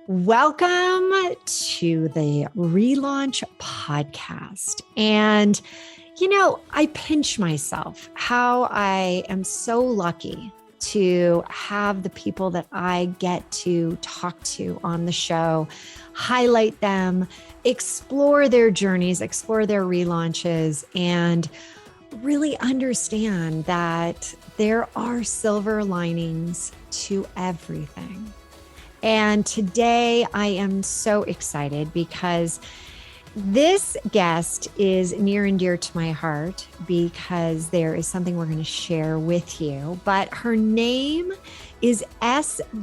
Welcome to the Relaunch Podcast. And, I pinch myself how I am so lucky to have the people that I get to talk to on the show, highlight them, explore their journeys, explore their relaunches, and really understand that there are silver linings to everything. And today I am so excited because this guest is near and dear to my heart because there is something we're going to share with you. But her name is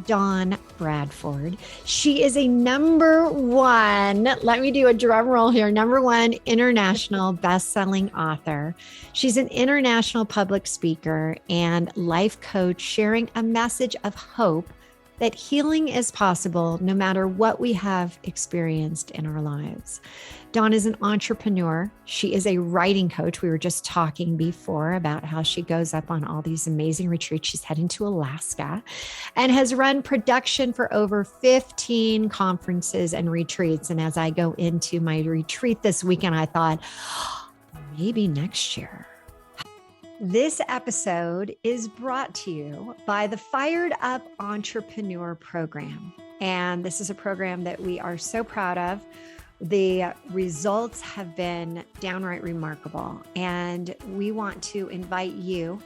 Dawn Bradford. She is a number one, let me do a drum roll here, number one international best-selling author. She's an international public speaker and life coach, sharing a message of hope that healing is possible no matter what we have experienced in our lives. Dawn is an entrepreneur. She is a writing coach. We were just talking before about how she goes up on all these amazing retreats. She's heading to Alaska and has run production for over 15 conferences and retreats. And as I go into my retreat this weekend, I thought, maybe next year. This episode is brought to you by the Fired Up Entrepreneur Program. And this is a program that we are so proud of. The results have been downright remarkable. And we want to invite you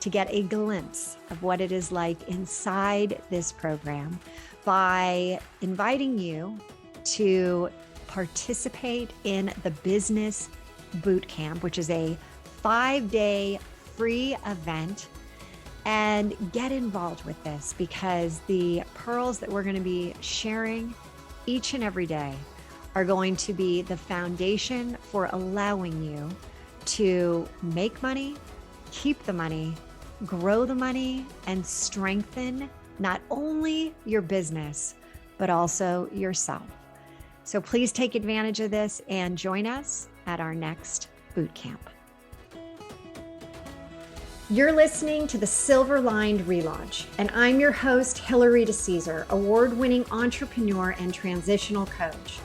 to get a glimpse of what it is like inside this program by inviting you to participate in the Business Boot Camp, which is a 5-day free event, and get involved with this because the pearls that we're going to be sharing each and every day are going to be the foundation for allowing you to make money, keep the money, grow the money, and strengthen not only your business, but also yourself. So please take advantage of this and join us at our next boot camp. You're listening to the Silver Lined Relaunch, and I'm your host, Hillary DeCesar, award-winning entrepreneur and transitional coach.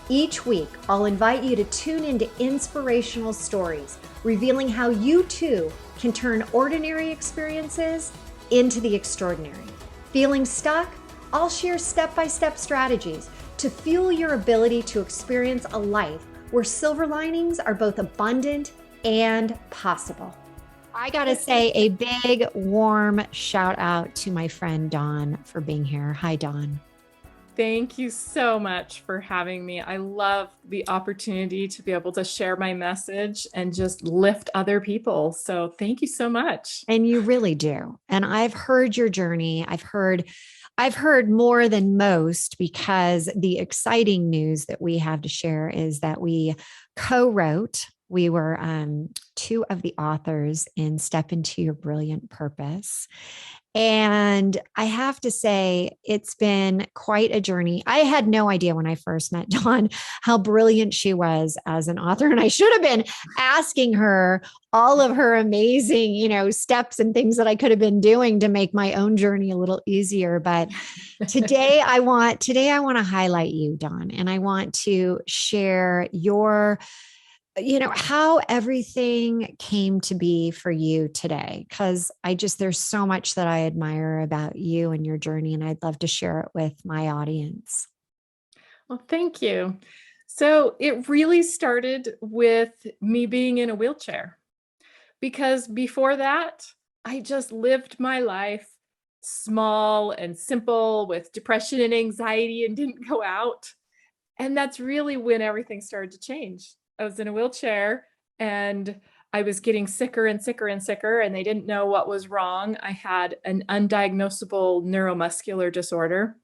Each week, I'll invite you to tune into inspirational stories, revealing how you too can turn ordinary experiences into the extraordinary. Feeling stuck? I'll share step-by-step strategies to fuel your ability to experience a life where silver linings are both abundant and possible. I got to say a big, warm shout out to my friend Dawn for being here. Hi, Dawn. Thank you so much for having me. I love the opportunity to be able to share my message and just lift other people. So thank you so much. And you really do. And I've heard your journey. I've heard more than most because the exciting news that we have to share is that we co-wrote. We were two of the authors in Step Into Your Brilliant Purpose. And I have to say, it's been quite a journey. I had no idea when I first met Dawn how brilliant she was as an author. And I should have been asking her all of her amazing, steps and things that I could have been doing to make my own journey a little easier. But today I want to highlight you, Dawn, and I want to share your how everything came to be for you today, because there's so much that I admire about you and your journey, and I'd love to share it with my audience. Well, thank you. So it really started with me being in a wheelchair, because before that, I just lived my life small and simple with depression and anxiety and didn't go out. And that's really when everything started to change. I was in a wheelchair and I was getting sicker and sicker and sicker, and they didn't know what was wrong. I had an undiagnosable neuromuscular disorder.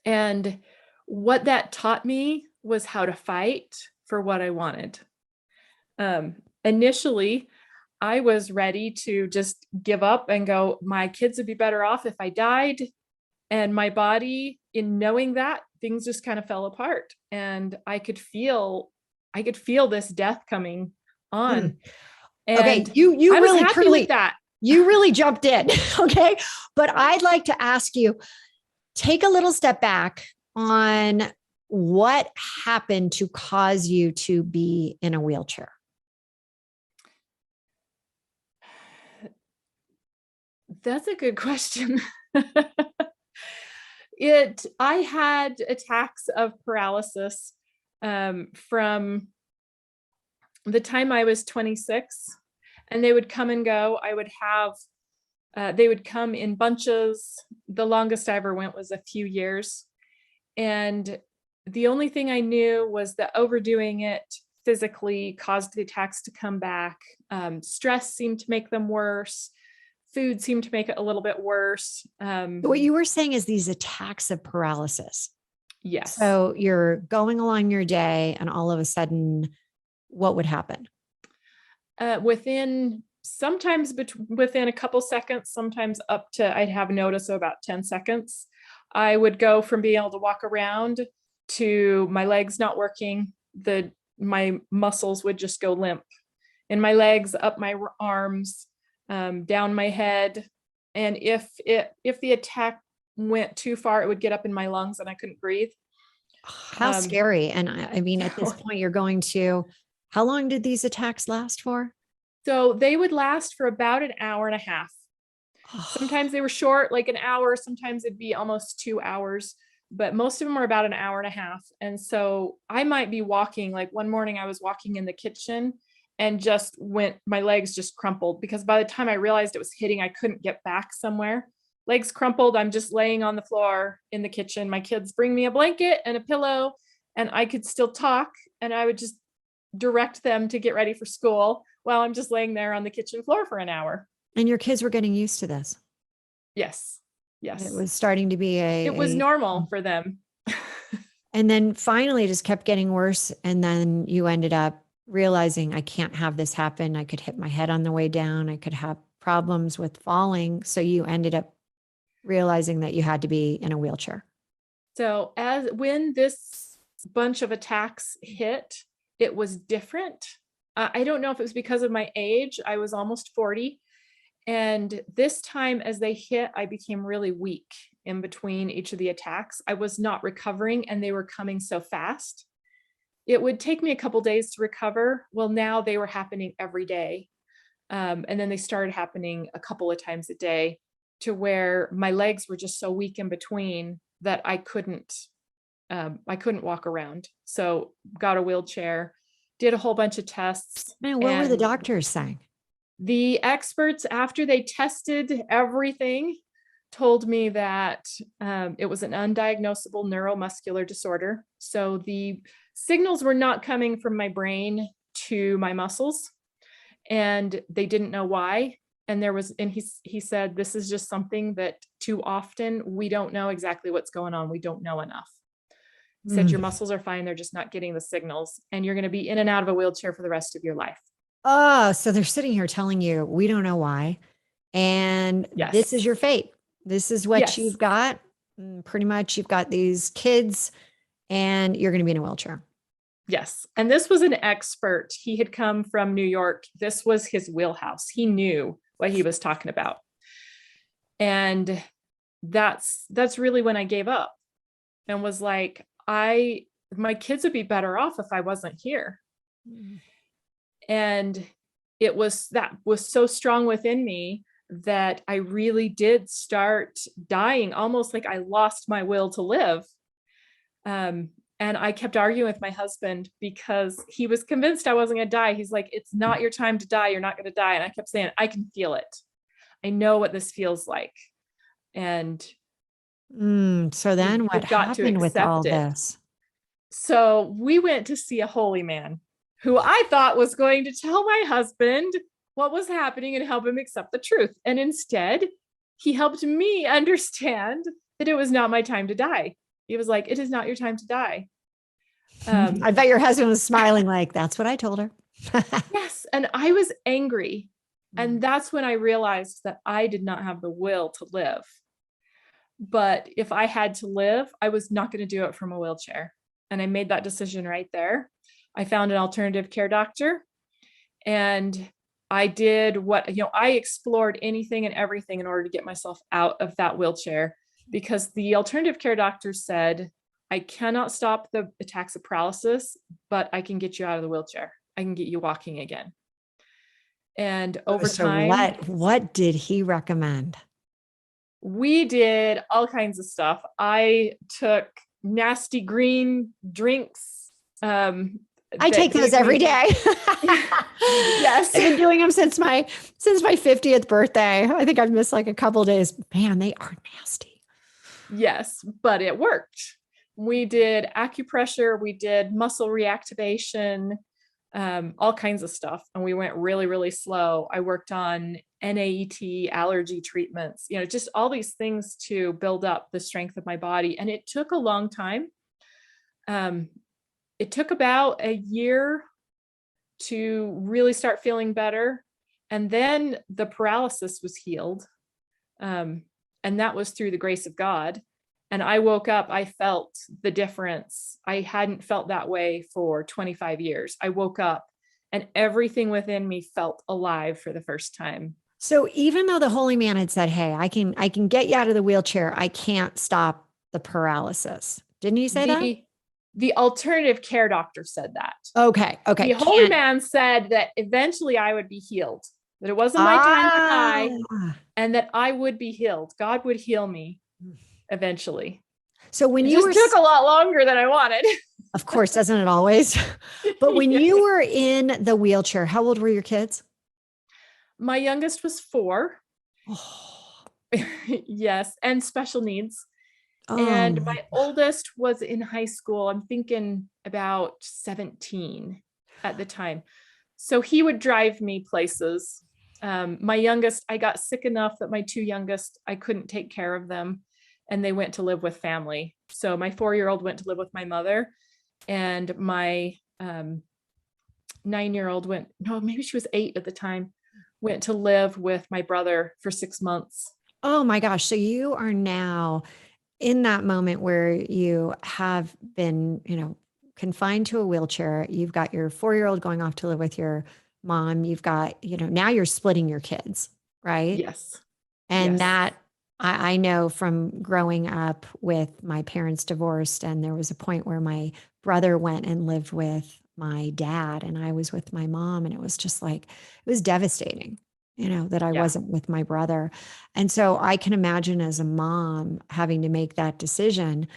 And what that taught me was how to fight for what I wanted. Initially, I was ready to just give up and go, my kids would be better off if I died. And my body, in knowing that, things just kind of fell apart. And I could feel this death coming on. And okay, you I was really happy truly with that. You really jumped in. Okay. But I'd like to ask you, take a little step back on what happened to cause you to be in a wheelchair? That's a good question. I had attacks of paralysis from the time I was 26, and they would come and go. I would have they would come in bunches. The longest I ever went was a few years. And the only thing I knew was that overdoing it physically caused the attacks to come back. Stress seemed to make them worse. Food seemed to make it a little bit worse. What you were saying is these attacks of paralysis. Yes. So you're going along your day and all of a sudden, what would happen? Within a couple seconds, sometimes up to, I'd have notice of about 10 seconds. I would go from being able to walk around to my legs not working. My muscles would just go limp in my legs, up my arms, down my head. And if the attack went too far, it would get up in my lungs and I couldn't breathe. How scary. And I mean, at this point, how long did these attacks last for? So they would last for about an hour and a half. Sometimes they were short, like an hour. Sometimes it'd be almost 2 hours, but most of them are about an hour and a half. And so I might be walking, like one morning I was walking in the kitchen and my legs just crumpled, because by the time I realized it was hitting, I couldn't get back somewhere. Legs crumpled. I'm just laying on the floor in the kitchen. My kids bring me a blanket and a pillow, and I could still talk, and I would just direct them to get ready for school while I'm just laying there on the kitchen floor for an hour. And your kids were getting used to this. Yes. It was starting to be it was normal for them. And then finally it just kept getting worse. And then you ended up realizing, I can't have this happen. I could hit my head on the way down. I could have problems with falling. So you ended up realizing that you had to be in a wheelchair. So when this bunch of attacks hit, it was different. I don't know if it was because of my age. I was almost 40. And this time as they hit, I became really weak in between each of the attacks. I was not recovering, and they were coming so fast. It would take me a couple days to recover. Well, now they were happening every day. And then they started happening a couple of times a day, to where my legs were just so weak in between that I couldn't walk around. So got a wheelchair, did a whole bunch of tests. Man, what were the doctors saying? The experts, after they tested everything, told me that it was an undiagnosable neuromuscular disorder. So the signals were not coming from my brain to my muscles, and they didn't know why. And he said, this is just something that too often we don't know exactly what's going on. We don't know enough. He said, your muscles are fine. They're just not getting the signals, and you're going to be in and out of a wheelchair for the rest of your life. Oh, so they're sitting here telling you, we don't know why. And yes, this is your fate. This is what you've got. Pretty much you've got these kids and you're going to be in a wheelchair. Yes. And this was an expert. He had come from New York. This was his wheelhouse. He knew what he was talking about. And that's really when I gave up and was like, my kids would be better off if I wasn't here. And that was so strong within me that I really did start dying, almost like I lost my will to live. And I kept arguing with my husband because he was convinced I wasn't going to die. He's like, it's not your time to die. You're not going to die. And I kept saying, I can feel it. I know what this feels like. And so then what happened with all this? So we went to see a holy man who I thought was going to tell my husband what was happening and help him accept the truth. And instead, he helped me understand that it was not my time to die. He was like, it is not your time to die. I bet your husband was smiling like, that's what I told her. Yes. And I was angry. And that's when I realized that I did not have the will to live. But if I had to live, I was not going to do it from a wheelchair. And I made that decision right there. I found an alternative care doctor, and I did I explored anything and everything in order to get myself out of that wheelchair, because the alternative care doctor said, I cannot stop the attacks of paralysis, but I can get you out of the wheelchair. I can get you walking again. And over So time, what did he recommend? we did all kinds of stuff. I took nasty green drinks. I take those every day. Yes. I've been doing them since my 50th birthday. I think I've missed like a couple days. Man, they are nasty. Yes, but it worked. We did acupressure, we did muscle reactivation, all kinds of stuff. And we went really, really slow. I worked on NAET allergy treatments, just all these things to build up the strength of my body. And it took a long time. It took about a year to really start feeling better. And then the paralysis was healed. And that was through the grace of God. And I woke up, I felt the difference. I hadn't felt that way for 25 years. I woke up and everything within me felt alive for the first time. So even though the holy man had said, "Hey, I can get you out of the wheelchair, I can't stop the paralysis." Didn't he say that? The alternative care doctor said that. Okay. The holy man said that eventually I would be healed, that it wasn't my time to die, and that I would be healed. God would heal me eventually. So when it took a lot longer than I wanted. Of course, doesn't it always? But when you were in the wheelchair, how old were your kids? My youngest was 4. Oh. Yes, and special needs. And my oldest was in high school. I'm thinking about 17 at the time. So he would drive me places. My youngest, I got sick enough that my 2 youngest, I couldn't take care of them. And they went to live with family. So my 4-year-old went to live with my mother. And my 9-year-old maybe she was 8 at the time, went to live with my brother for 6 months. Oh my gosh. So you are now in that moment where you have been, confined to a wheelchair. You've got your 4-year-old going off to live with your mom. You've got, now you're splitting your kids, right? Yes. And that I know from growing up with my parents divorced, and there was a point where my brother went and lived with my dad and I was with my mom, and it was just like, it was devastating, that I wasn't with my brother. And so I can imagine as a mom having to make that decision,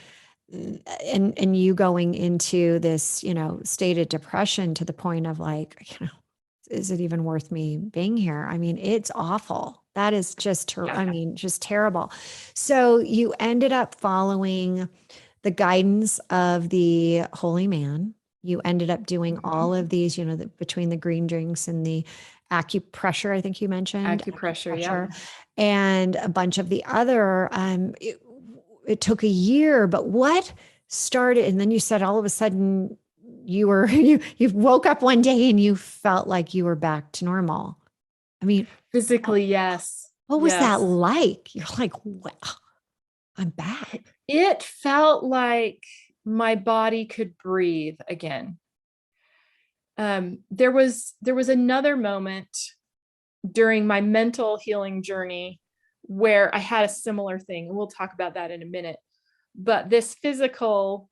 and you going into this, state of depression to the point of like, is it even worth me being here? I mean, it's awful. That is just, just terrible. So you ended up following the guidance of the holy man. You ended up doing all of these, between the green drinks and the acupressure, I think you mentioned. Acupressure. And a bunch of the other, it took a year, but what started, and then you said all of a sudden you were, you woke up one day and you felt like you were back to normal. I mean, physically, yes. What was that like? You're like, wow, I'm back. It felt like my body could breathe again. There was another moment during my mental healing journey where I had a similar thing, and we'll talk about that in a minute. But this physical,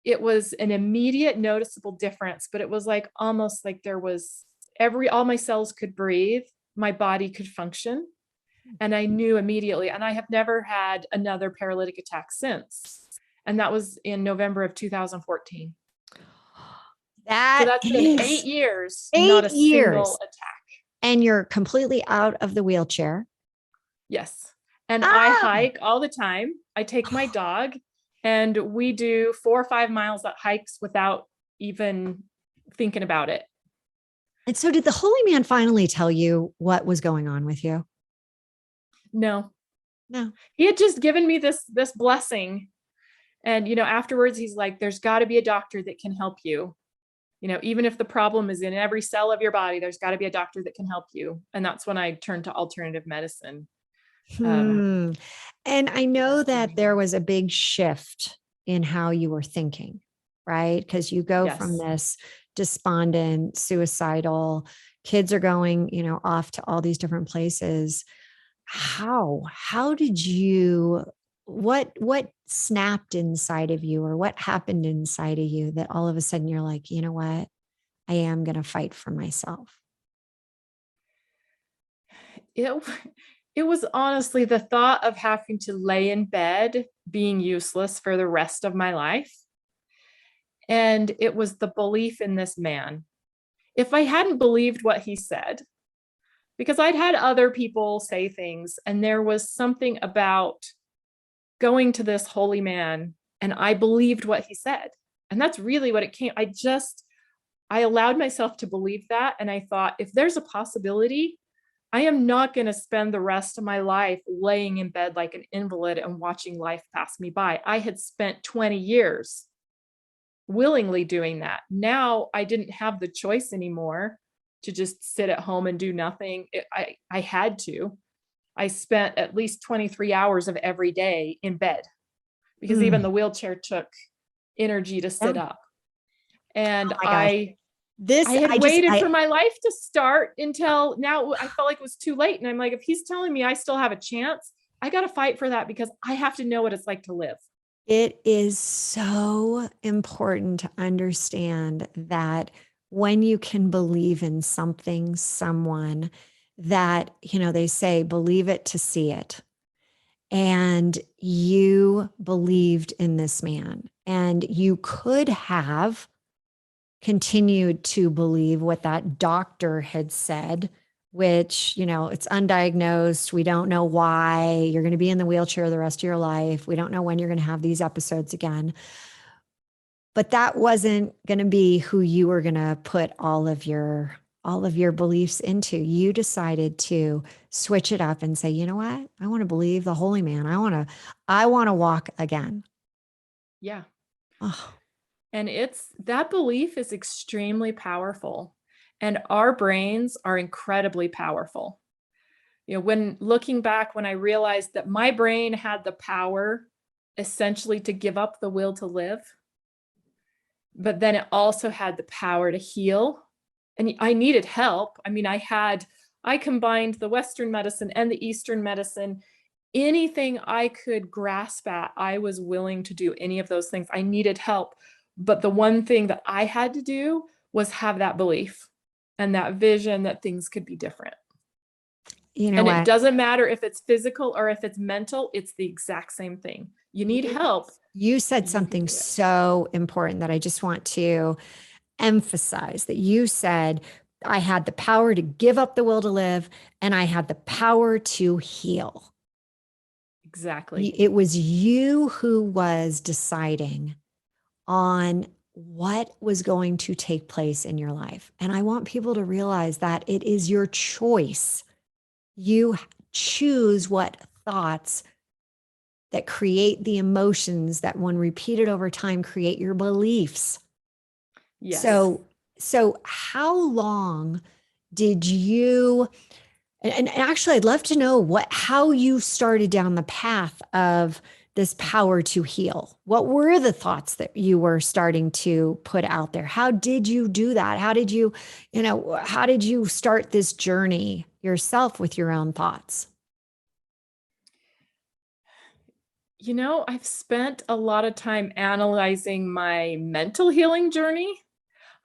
it was an immediate noticeable difference, but it was like almost like there was all my cells could breathe, my body could function. And I knew immediately, and I have never had another paralytic attack since. And that was in November of 2014. So that's been 8 years, not a single attack. And you're completely out of the wheelchair. Yes. And I hike all the time. I take my dog and we do 4 or 5 miles that hikes without even thinking about it. And so did the holy man finally tell you what was going on with you? No. He had just given me this blessing. And, afterwards he's like, there's got to be a doctor that can help you. Even if the problem is in every cell of your body, there's got to be a doctor that can help you. And that's when I turned to alternative medicine. And I know that there was a big shift in how you were thinking, right? Because you go from this despondent, suicidal, kids are going, off to all these different places. How did you what snapped inside of you, or what happened inside of you that all of a sudden you're like, you know what? I am going to fight for myself. It it was honestly the thought of having to lay in bed being useless for the rest of my life, and it was the belief in this man. If I hadn't believed what he said, because I'd had other people say things, and there was something about going to this holy man, and I believed what he said. And that's really what it came. I allowed myself to believe that, and I thought, if there's a possibility, I am not going to spend the rest of my life laying in bed like an invalid and watching life pass me by. I had spent 20 years willingly doing that. Now I didn't have the choice anymore to just sit at home and do nothing. I had to. I spent at least 23 hours of every day in bed, because even Mm. the wheelchair took energy to Yeah. sit up. And Oh my gosh. I had waited for my life to start until now. I felt like it was too late. And I'm like, if he's telling me I still have a chance, I got to fight for that, because I have to know what it's like to live. It is so important to understand that when you can believe in something, someone, that, they say, believe it to see it. And you believed in this man, and you could have continued to believe what that doctor had said, which, it's undiagnosed. We don't know why you're going to be in the wheelchair the rest of your life. We don't know when you're going to have these episodes again. But that wasn't going to be who you were going to put all of your beliefs into. You decided to switch it up and say, you know what? I want to believe the holy man. I want to walk again. Yeah. Oh, And that belief is extremely powerful. And our brains are incredibly powerful. When looking back, when I realized that my brain had the power essentially to give up the will to live, but then it also had the power to heal. And I needed help. I mean, I combined the Western medicine and the Eastern medicine. Anything I could grasp at, I was willing to do any of those things. I needed help. But the one thing that I had to do was have that belief and that vision that things could be different. you know And it what? doesn't matter if it's physical or if it's mental, it's the exact same thing. You need help. You said You can something do it. so important that I just want to emphasize. That you said, I had the power to give up the will to live, and I had the power to heal. Exactly. It was you who was deciding on what was going to take place in your life. And I want people to realize that it is your choice. You choose what thoughts that create the emotions that, when repeated over time, create your beliefs. Yes. So how long did you, and actually I'd love to know how you started down the path of this power to heal. What were the thoughts that you were starting to put out there? How did you do that? How did you start this journey yourself with your own thoughts? I've spent a lot of time analyzing my mental healing journey.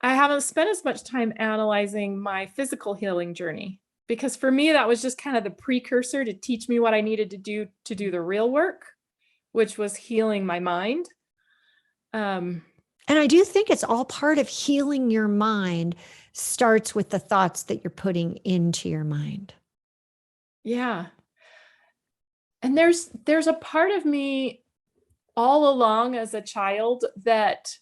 I haven't spent as much time analyzing my physical healing journey, because for me, that was just kind of the precursor to teach me what I needed to do the real work, which was healing my mind. And I do think it's all part of healing your mind, starts with the thoughts that you're putting into your mind. Yeah. And there's a part of me all along as a child that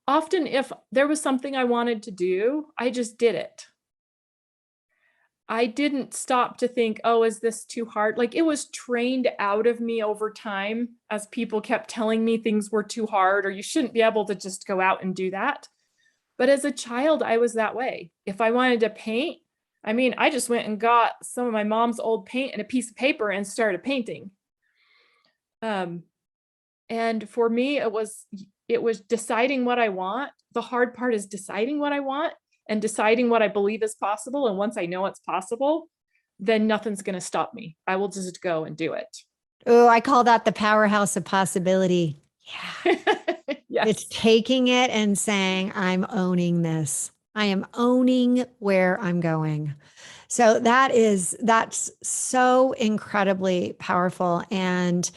often, if there was something I wanted to do, I just did it. I didn't stop to think, oh, is this too hard? Like, it was trained out of me over time as people kept telling me things were too hard, or you shouldn't be able to just go out and do that. But as a child, I was that way. If I wanted to paint, I mean, I just went and got some of my mom's old paint and a piece of paper and started painting. And for me, it was deciding what I want. The hard part is deciding what I want and deciding what I believe is possible. And once I know it's possible, then nothing's going to stop me. I will just go and do it. Oh, I call that the powerhouse of possibility. Yeah. It's Yes. taking it and saying, I'm owning this. I am owning where I'm going. So that's so incredibly powerful. And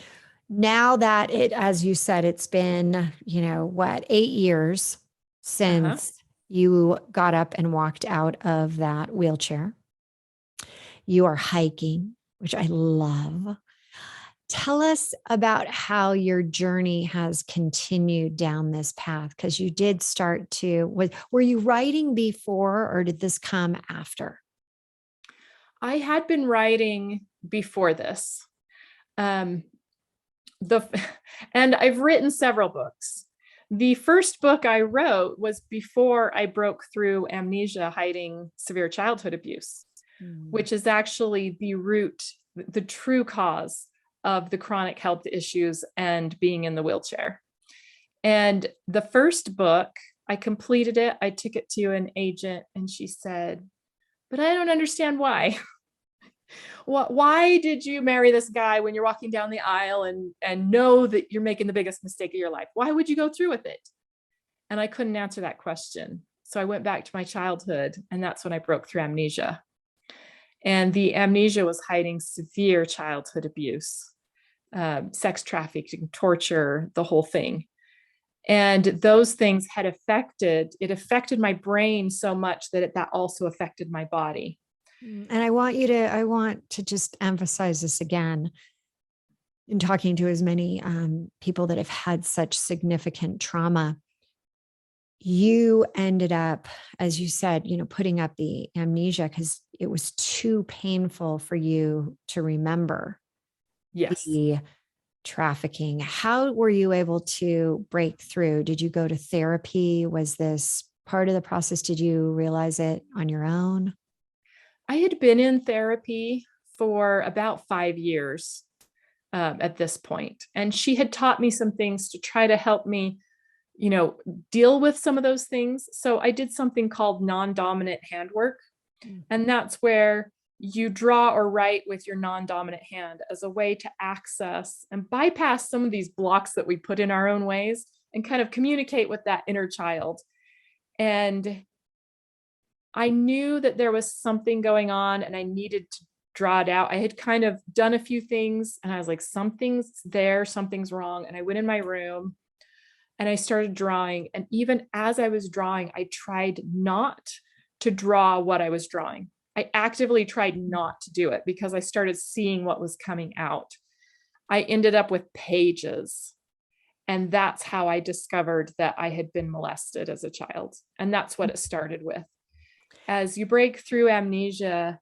now that it, as you said, it's been, what, 8 years Uh-huh. since you got up and walked out of that wheelchair. You are hiking, which I love. Tell us about how your journey has continued down this path because you did start to, were you writing before or did this come after? I had been writing before this. Um, the and I've written several books. The first book I wrote was before I broke through amnesia hiding severe childhood abuse, Mm. which is actually the root, the true cause of the chronic health issues and being in the wheelchair. And the first book, I completed it. I took it to an agent and she said, "But I don't understand why." Why did you marry this guy when you're walking down the aisle and know that you're making the biggest mistake of your life? Why would you go through with it? And I couldn't answer that question. So I went back to my childhood, and that's when I broke through amnesia. And the amnesia was hiding severe childhood abuse, sex trafficking, torture, the whole thing. And those things had affected my brain so much that that also affected my body. And I want to just emphasize this again in talking to as many people that have had such significant trauma. You ended up, as you said, putting up the amnesia because it was too painful for you to remember Yes. the trafficking. How were you able to break through? Did you go to therapy? Was this part of the process? Did you realize it on your own? I had been in therapy for about 5 years at this point, and she had taught me some things to try to help me, you know, deal with some of those things. So I did something called non-dominant handwork, Mm. and that's where you draw or write with your non-dominant hand as a way to access and bypass some of these blocks that we put in our own ways and kind of communicate with that inner child. And I knew that there was something going on and I needed to draw it out. I had kind of done a few things and I was like, something's there, something's wrong. And I went in my room and I started drawing. And even as I was drawing, I tried not to draw what I was drawing. I actively tried not to do it because I started seeing what was coming out. I ended up with pages. And that's how I discovered that I had been molested as a child. And that's what it started with. As you break through amnesia,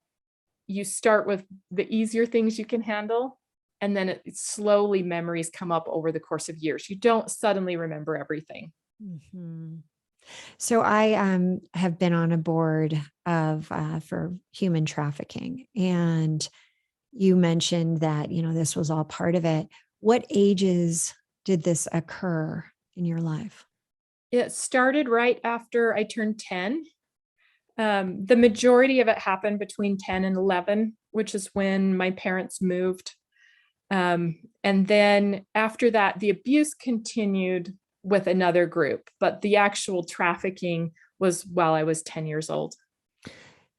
you start with the easier things you can handle. And then slowly memories come up over the course of years. You don't suddenly remember everything. Mhm. So I have been on a board of for human trafficking, and you mentioned that this was all part of it. What ages did this occur in your life? It started right after I turned 10. The majority of it happened between 10 and 11, which is when my parents moved. And then after that, the abuse continued with another group, but the actual trafficking was while I was 10 years old.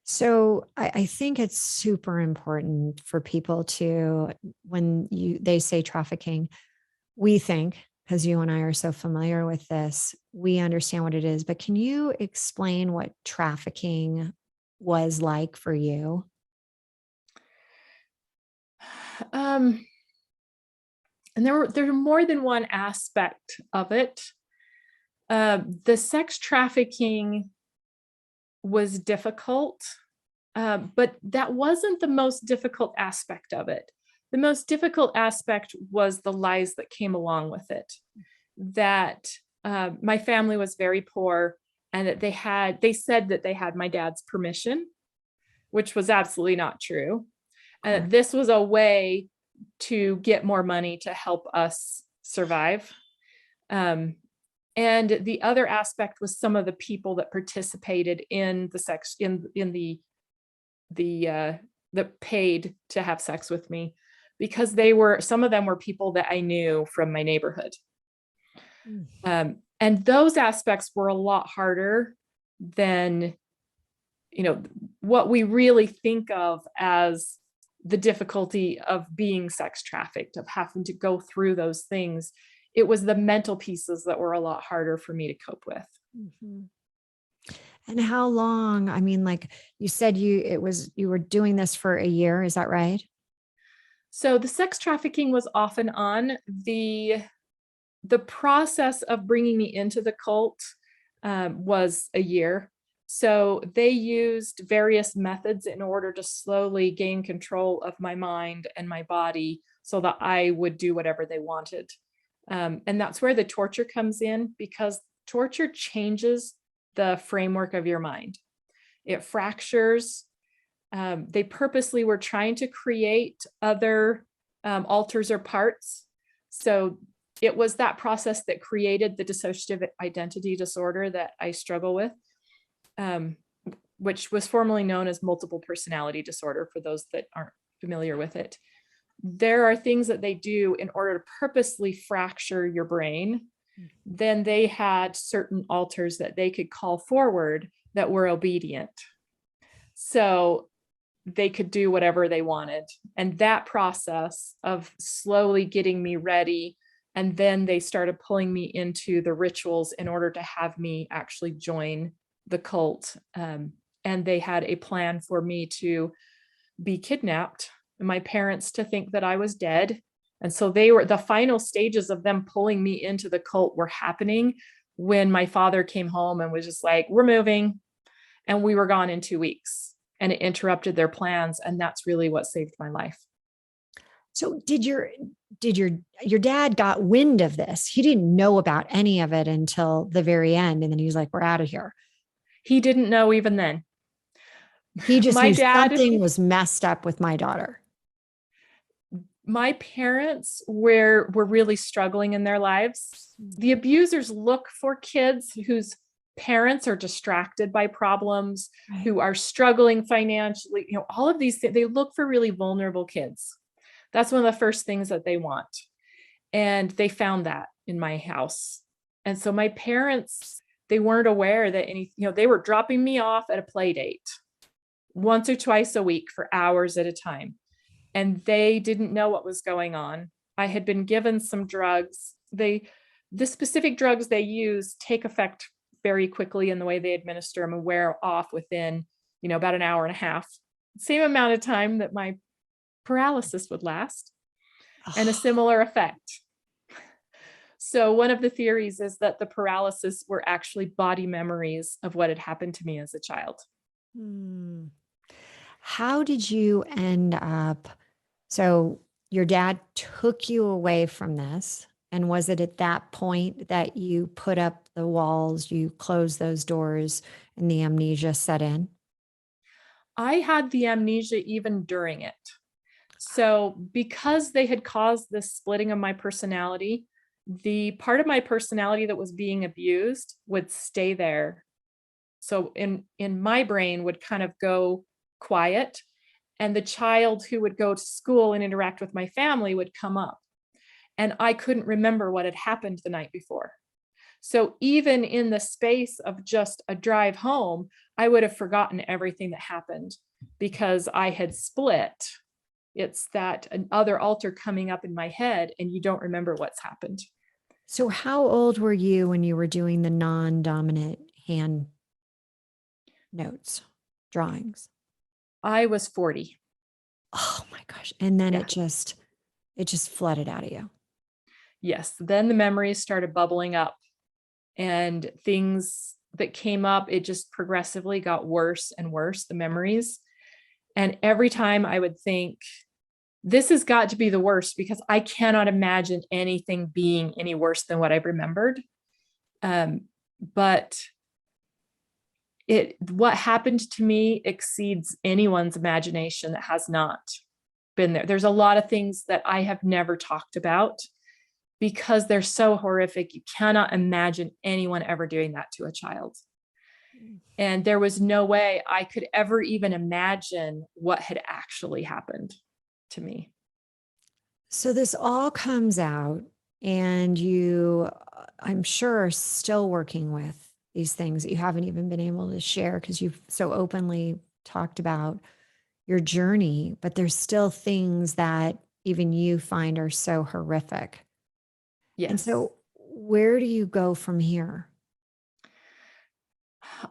So I think it's super important for people to, when they say trafficking, we think, because you and I are so familiar with this, we understand what it is. But can you explain what trafficking was like for you? Um, and there were more than one aspect of it. The sex trafficking was difficult, but that wasn't the most difficult aspect of it. The most difficult aspect was the lies that came along with it. That my family was very poor, and that they said that they had my dad's permission, which was absolutely not true. Of course. This was a way to get more money to help us survive. Um, and the other aspect was some of the people that participated in the sex in the that paid to have sex with me, because some of them were people that I knew from my neighborhood. And those aspects were a lot harder than, what we really think of as the difficulty of being sex trafficked, of having to go through those things. It was the mental pieces that were a lot harder for me to cope with. Mm-hmm. And how long? I mean, like you said, you were doing this for a year. Is that right? So the sex trafficking was off and on. The process of bringing me into the cult was a year. So they used various methods in order to slowly gain control of my mind and my body so that I would do whatever they wanted. And that's where the torture comes in, because torture changes the framework of your mind. It fractures. They purposely were trying to create other alters or parts. So it was that process that created the dissociative identity disorder that I struggle with, which was formerly known as multiple personality disorder for those that aren't familiar with it. There are things that they do in order to purposely fracture your brain. Then they had certain alters that they could call forward that were obedient. So they could do whatever they wanted. And that process of slowly getting me ready, and then they started pulling me into the rituals in order to have me actually join the cult. And they had a plan for me to be kidnapped, and my parents to think that I was dead. And so the final stages of them pulling me into the cult were happening when my father came home and was just like, we're moving. And we were gone in 2 weeks, and it interrupted their plans. And that's really what saved my life. So did your dad got wind of this? He didn't know about any of it until the very end. And then he was like, we're out of here. He didn't know even then. He just My knew dad, something was messed up with my daughter. My parents were really struggling in their lives. The abusers look for kids whose parents are distracted by problems, Right. who are struggling financially, all of these things. They look for really vulnerable kids. That's one of the first things that they want. And they found that in my house. And so my parents, they weren't aware that they were dropping me off at a play date once or twice a week for hours at a time. And they didn't know what was going on. I had been given some drugs. The specific drugs they use take effect very quickly in the way they administer them and wear off within, about an hour and a half. Same amount of time that my paralysis would last, and a similar effect. So one of the theories is that the paralysis were actually body memories of what had happened to me as a child. How did you end up? So your dad took you away from this. And was it at that point that you put up the walls, you closed those doors, and the amnesia set in? I had the amnesia even during it. So because they had caused this splitting of my personality, the part of my personality that was being abused would stay there. So in my brain would kind of go quiet, and the child who would go to school and interact with my family would come up. And I couldn't remember what had happened the night before. So even in the space of just a drive home, I would have forgotten everything that happened because I had split. It's that other alter coming up in my head, and you don't remember what's happened. So how old were you when you were doing the non-dominant hand notes, drawings? I was 40. Oh my gosh. And then Yeah. it just flooded out of you. Yes. Then the memories started bubbling up, and things that came up, it just progressively got worse and worse, the memories. And every time I would think, this has got to be the worst, because I cannot imagine anything being any worse than what I've remembered. But what happened to me exceeds anyone's imagination that has not been there. There's a lot of things that I have never talked about because they're so horrific. You cannot imagine anyone ever doing that to a child. And there was no way I could ever even imagine what had actually happened to me. So this all comes out, and you, I'm sure, are still working with these things that you haven't even been able to share because you've so openly talked about your journey, but there's still things that even you find are so horrific. And Yes. so, where do you go from here?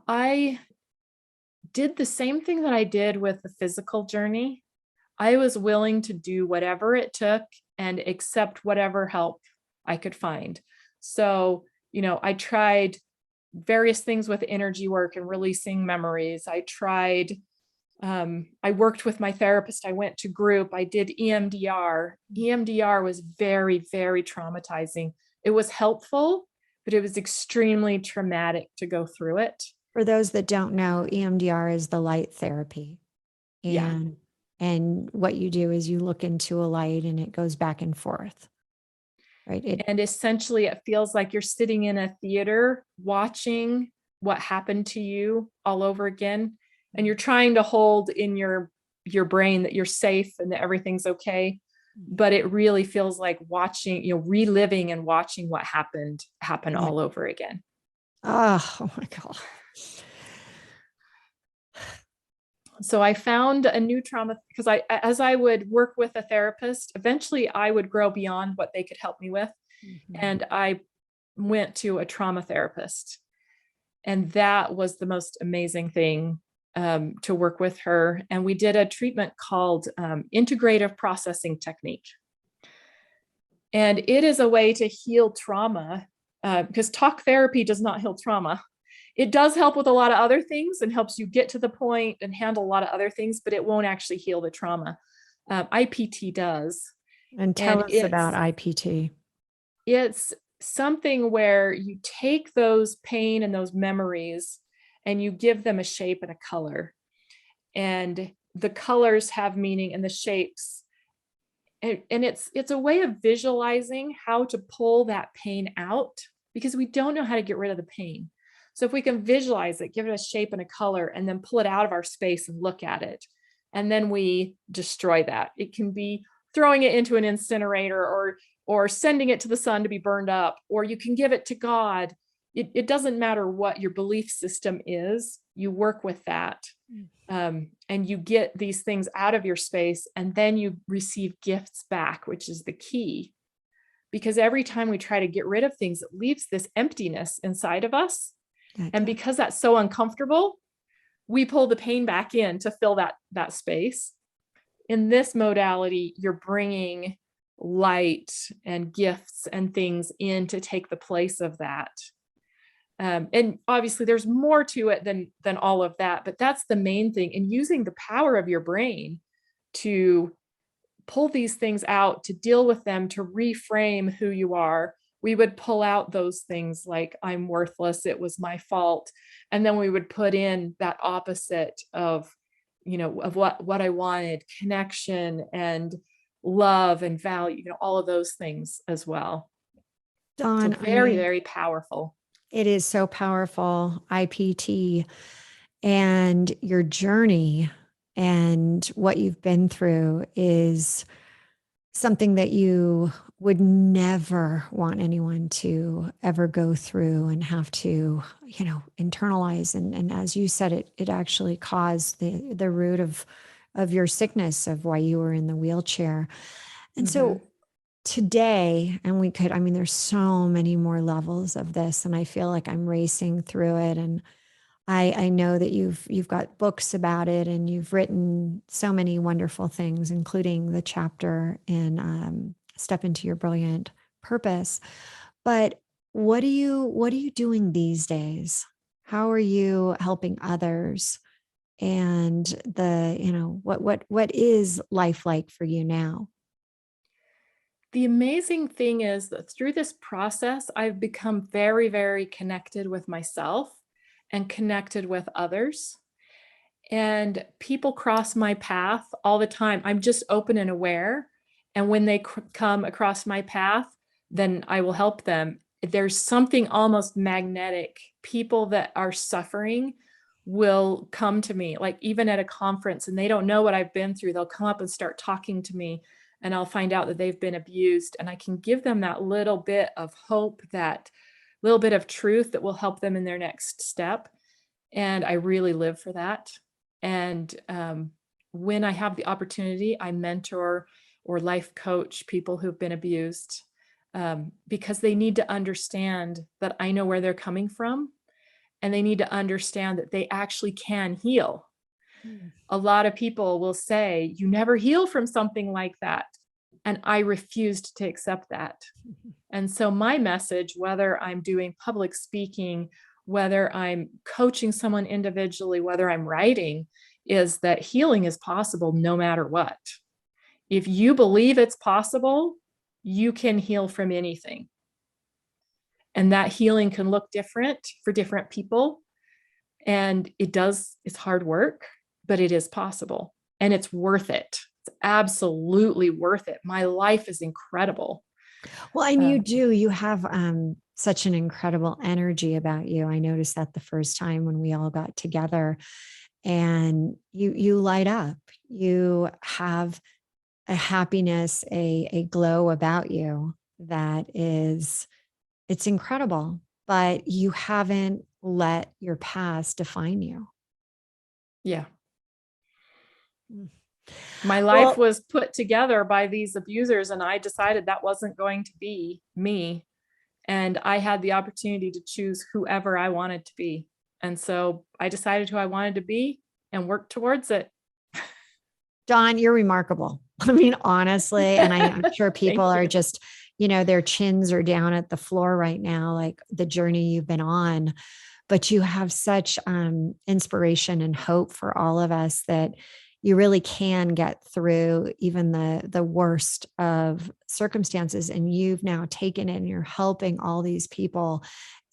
I did the same thing that I did with the physical journey. I was willing to do whatever it took and accept whatever help I could find. So, I tried various things with energy work and releasing memories. I worked with my therapist. I went to group. I did EMDR. EMDR was very, very traumatizing. It was helpful, but it was extremely traumatic to go through it. For those that don't know, EMDR is the light therapy. Yeah. And what you do is you look into a light and it goes back and forth, right? And essentially, it feels like you're sitting in a theater watching what happened to you all over again. And you're trying to hold in your brain that you're safe and that everything's okay. But it really feels like watching, reliving and watching what happened happen Yeah. all over again. Oh my God. So I found a new trauma because as I would work with a therapist, eventually I would grow beyond what they could help me with. Mhm. And I went to a trauma therapist. And that was the most amazing thing, to work with her. And we did a treatment called integrative processing technique. And it is a way to heal trauma, because talk therapy does not heal trauma. It does help with a lot of other things and helps you get to the point and handle a lot of other things, but it won't actually heal the trauma. IPT does. And tell And us about IPT. it's something where you take those pain and those memories and you give them a shape and a color. And the colors have meaning and the shapes. And it's a way of visualizing how to pull that pain out because we don't know how to get rid of the pain. So if we can visualize it, give it a shape and a color, and then pull it out of our space and look at it, and then we destroy that. It can be throwing it into an incinerator or sending it to the sun to be burned up, or you can give it to God. It doesn't matter what your belief system is. You work with that, and you get these things out of your space, and then you receive gifts back, which is the key. Because every time we try to get rid of things, it leaves this emptiness inside of us. And because that's so uncomfortable, we pull the pain back in to fill that space. In this modality, you're bringing light and gifts and things in to take the place of that. And obviously there's more to it than all of that, but that's the main thing. And using the power of your brain to pull these things out, to deal with them, to reframe who you are. We would pull out those things like I'm worthless, it was my fault. And then we would put in that opposite of, of what I wanted, connection and love and value, all of those things as well. So Dawn, I very, mean, very powerful. it is so powerful, IPT, and your journey and what you've been through is something that you would never want anyone to ever go through and have to, internalize. And as you said, it actually caused the root of your sickness, of why you were in the wheelchair. And Mhm. so today, and I mean, there's so many more levels of this, and I feel like I'm racing through it. And I know that you've got books about it, and you've written so many wonderful things, including the chapter in Step into Your Brilliant Purpose. But what are you doing these days? How are you helping others? And what is life like for you now? The amazing thing is that through this process, I've become very, very connected with myself and connected with others. And people cross my path all the time. I'm just open and aware. And when they come across my path, then I will help them. There's something almost magnetic. People that are suffering will come to me, like even at a conference, and they don't know what I've been through. They'll come up and start talking to me. and I'll find out that they've been abused, and I can give them that little bit of hope, that little bit of truth that will help them in their next step. And I really live for that. And when I have the opportunity, I mentor or life coach people who've been abused, because they need to understand that I know where they're coming from, and they need to understand that they actually can heal. Mm. A lot of people will say, "You never heal from something like that." And I refused to accept that. And so my message, whether I'm doing public speaking, whether I'm coaching someone individually, whether I'm writing, is that healing is possible no matter what. If you believe it's possible, you can heal from anything. And that healing can look different for different people. And it's hard work, but it is possible. And it's worth it. It's absolutely worth it. My life is incredible. Well, and Uh, you have such an incredible energy about you. I noticed that the first time when we all got together, and you light up. You have a happiness, a glow about you that is, it's incredible, but you haven't let your past define you. yeah. Mm. My life Well, was put together by these abusers, and I decided that wasn't going to be me. And I had the opportunity to choose whoever I wanted to be. And so I decided who I wanted to be and worked towards it. Dawn, you're remarkable. I mean, honestly, and I'm sure people Thank are you. just, their chins are down at the floor right now, like the journey you've been on. But you have such inspiration and hope for all of us that you really can get through even the worst of circumstances. And you've now taken it and you're helping all these people.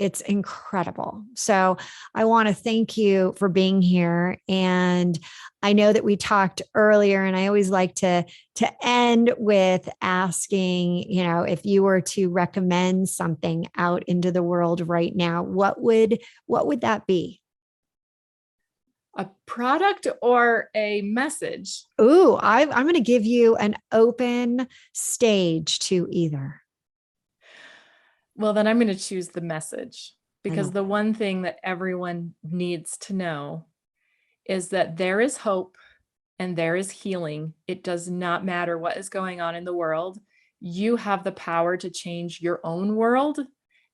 It's incredible. So I want to thank you for being here. And I know that we talked earlier, and I always like to end with asking, if you were to recommend something out into the world right now, what would that be? A product or a message? Ooh, I'm going to give you an open stage to either. Well, then I'm going to choose the message, I because love the that. one thing that everyone needs to know is that there is hope and there is healing. It does not matter what is going on in the world. You have the power to change your own world,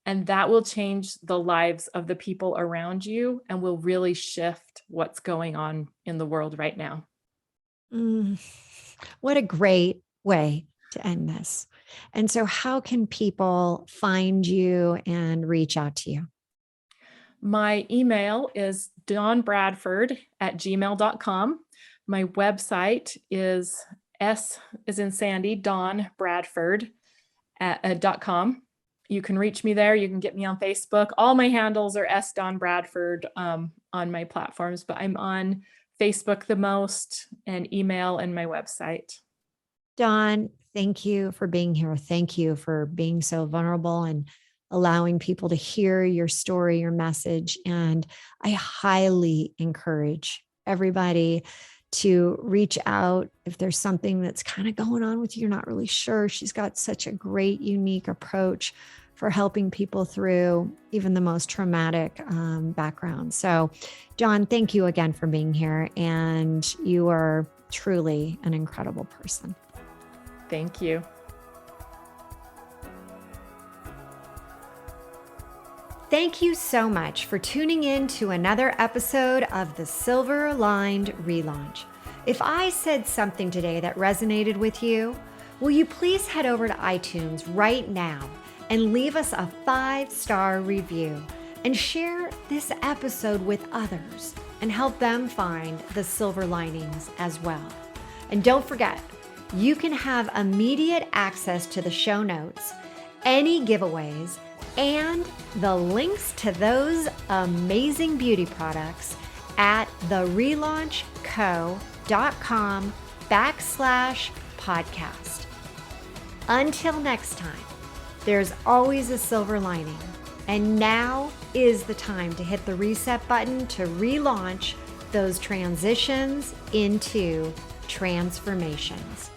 and that will change the lives of the people around you and will really shift what's going on in the world right now. Mm, what a great way to end this. And so, how can people find you and reach out to you? My email is dawnbradford@gmail.com. My website is S as in Sandy, Dawn Bradford .com. You can reach me there. You can get me on Facebook. All my handles are S Dawn Bradford on my platforms, but I'm on Facebook the most, and email, and my website. Dawn, thank you for being here. Thank you for being so vulnerable and allowing people to hear your story, your message. And I highly encourage everybody to reach out if there's something that's kind of going on with you, you're not really sure. She's got such a great, unique approach for helping people through even the most traumatic background. So, Dawn, thank you again for being here. And you are truly an incredible person. Thank you. Thank you so much for tuning in to another episode of the Silver Lined Relaunch. If I said something today that resonated with you, will you please head over to iTunes right now and leave us a 5-star review and share this episode with others and help them find the silver linings as well. And don't forget, you can have immediate access to the show notes, any giveaways, and the links to those amazing beauty products at therelaunchco.com/podcast. Until next time, there's always a silver lining, and now is the time to hit the reset button to relaunch those transitions into transformations.